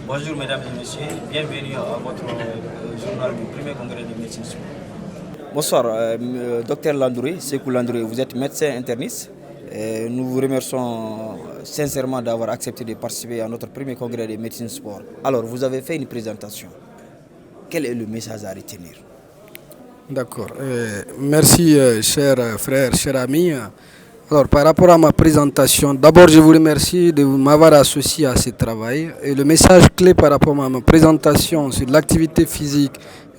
Bonjour mesdames et messieurs, bienvenue à votre journal du premier congrès de médecine. Bonsoir, docteur Landouré, Sekou Landouré, vous êtes médecin interniste. Nous vous remercions sincèrement d'avoir accepté de participer à notre premier congrès de médecine sport. Alors, vous avez fait une présentation. Quel est le message à retenir? D'accord. Merci, chers frères, chers amis. Alors, par rapport à ma présentation, d'abord, je vous remercie de m'avoir associé à ce travail. Et le message clé par rapport à ma présentation sur l'activité physique,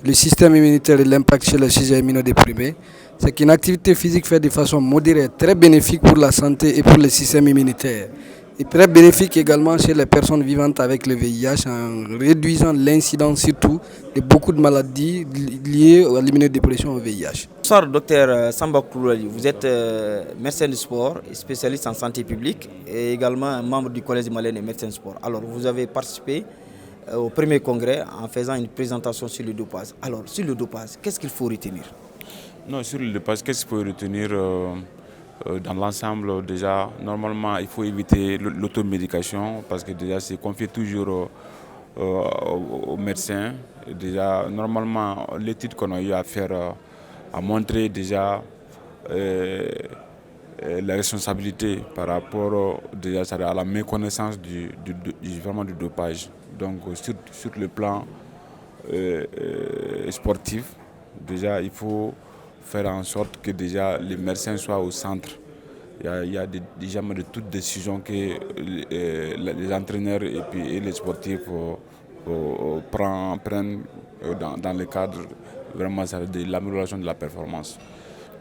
le système immunitaire et l'impact chez les sujets immunodéprimés, c'est qu'une activité physique faite de façon modérée est très bénéfique pour la santé et pour le système immunitaire. Et très bénéfique également chez les personnes vivantes avec le VIH en réduisant l'incidence surtout de beaucoup de maladies liées à l'immunodépression au VIH. Bonsoir, docteur Samba Kourouli. Vous êtes médecin du sport, spécialiste en santé publique et également membre du Collège malien des médecins du sport. Alors, vous avez participé au premier congrès en faisant une présentation sur le dopage. Alors, sur le dopage, qu'est-ce qu'il faut retenir? Non, sur le dopage, qu'est-ce qu'il faut retenir dans l'ensemble? Déjà, normalement, il faut éviter l'automédication parce que déjà, c'est confié toujours aux médecins. Déjà, normalement, l'étude qu'on a eu à faire a montré déjà la responsabilité par rapport déjà à la méconnaissance vraiment du dopage. Donc, sur le plan sportif, déjà, il faut faire en sorte que déjà les médecins soient au centre. Il y a déjà de toutes décisions que les entraîneurs et les sportifs prennent dans le cadre vraiment de l'amélioration de la performance.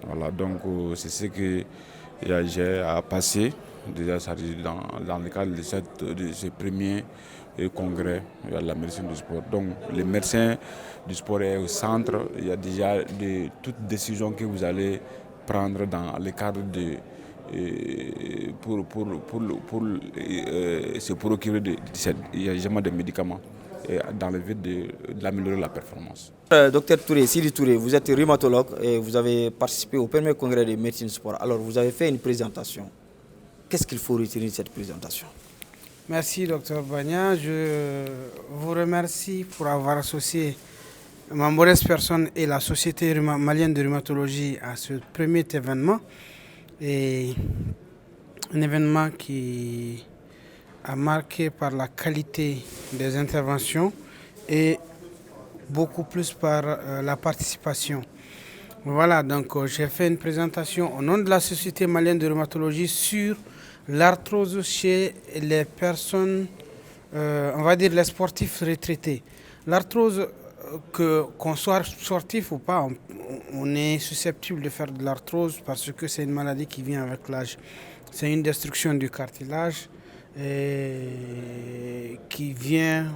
Voilà, donc c'est ce que j'ai à passer déjà dans le cadre de ce premier congrès de la médecine du sport. Donc les médecins du sport est au centre. Il y a déjà toutes décisions que vous allez prendre dans le cadre de se procurer des médicaments dans le but d'améliorer la performance. Docteur Touré, Sidi Touré, vous êtes rhumatologue et vous avez participé au premier congrès de médecine sport. Alors, vous avez fait une présentation. Qu'est-ce qu'il faut retenir de cette présentation? Merci, docteur Bagna. Je vous remercie pour avoir associé ma modeste personne et la Société malienne de rhumatologie à ce premier événement. Et un événement qui a marqué par la qualité des interventions et beaucoup plus par la participation. Voilà, donc j'ai fait une présentation au nom de la Société malienne de rhumatologie sur l'arthrose chez les personnes, on va dire les sportifs retraités. L'arthrose, qu'on soit sportif ou pas, on est susceptible de faire de l'arthrose parce que c'est une maladie qui vient avec l'âge. C'est une destruction du cartilage qui vient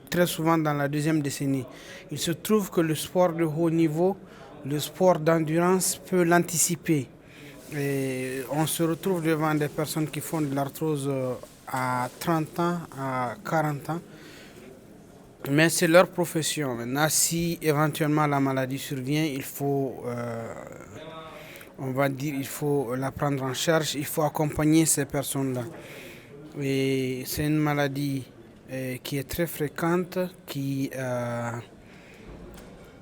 très souvent dans la deuxième décennie. Il se trouve que le sport de haut niveau, le sport d'endurance peut l'anticiper. Et on se retrouve devant des personnes qui font de l'arthrose à 30 ans, à 40 ans. Mais c'est leur profession. Maintenant, si éventuellement la maladie survient, il faut, on va dire, il faut la prendre en charge, il faut accompagner ces personnes-là. Et c'est une maladie qui est très fréquente, qui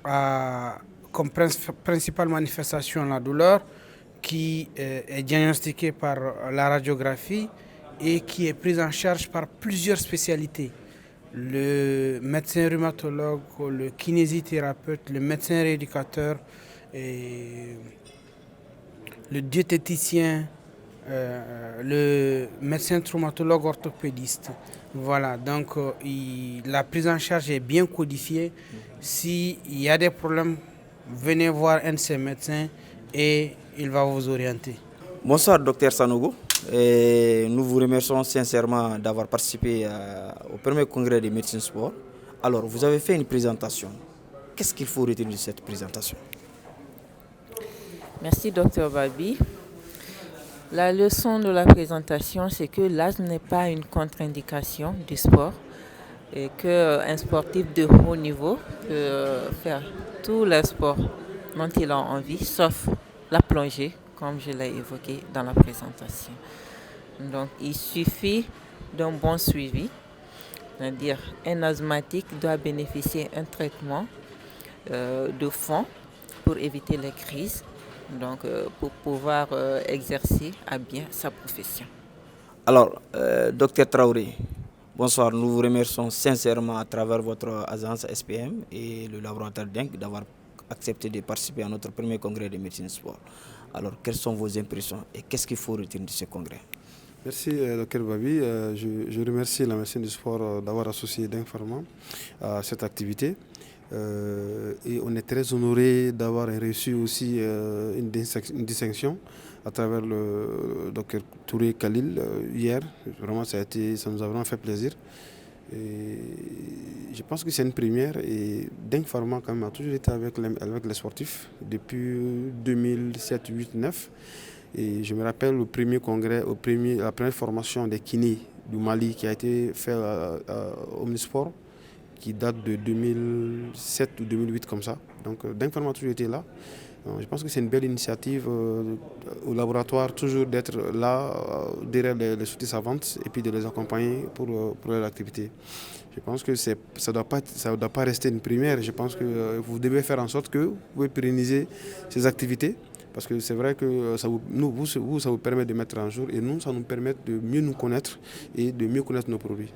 a comme principale manifestation la douleur, qui est diagnostiquée par la radiographie et qui est prise en charge par plusieurs spécialités. Le médecin rhumatologue, le kinésithérapeute, le médecin rééducateur, et le diététicien, le médecin traumatologue orthopédiste. Voilà, donc la prise en charge est bien codifiée. S'il y a des problèmes, venez voir un de ces médecins et il va vous orienter. Bonsoir, docteur Sanogo. Et nous vous remercions sincèrement d'avoir participé au premier congrès de médecine sport. Alors, vous avez fait une présentation. Qu'est-ce qu'il faut retenir de cette présentation? Merci, docteur Babi. La leçon de la présentation, c'est que l'asthme n'est pas une contre-indication du sport et qu'un sportif de haut niveau peut faire tous les sports dont il a envie, sauf la plongée, comme je l'ai évoqué dans la présentation. Donc, il suffit d'un bon suivi C'est-à-dire un asthmatique doit bénéficier d'un traitement de fond pour éviter les crises, donc pour pouvoir exercer à bien sa profession. Alors, docteur Traoré, bonsoir. Nous vous remercions sincèrement à travers votre agence SPM et le laboratoire DENC d'avoir accepté de participer à notre premier congrès de médecine sport. Alors, quelles sont vos impressions et qu'est-ce qu'il faut retenir de ce congrès? Merci, Dr Babi. Je remercie la médecine du sport d'avoir associé DENC Pharma à cette activité. Et on est très honoré d'avoir reçu aussi une distinction à travers le Dr Touré Khalil hier. Vraiment, ça nous a vraiment fait plaisir. Et je pense que c'est une première et DENC Pharma quand même a toujours été avec les sportifs depuis 2007, 8, 9. Et je me rappelle le premier congrès, la première formation des kinés du Mali qui a été faite au Omnisport, qui date de 2007 ou 2008 comme ça. Donc DENC Pharma a toujours été là. Je pense que c'est une belle initiative au laboratoire, toujours d'être là derrière les sociétés savantes et puis de les accompagner pour leur activité. Je pense que ça ne doit pas rester une première. Je pense que vous devez faire en sorte que vous pouvez pérenniser ces activités. Parce que c'est vrai que ça vous permet de mettre en jour et nous, ça nous permet de mieux nous connaître et de mieux connaître nos produits.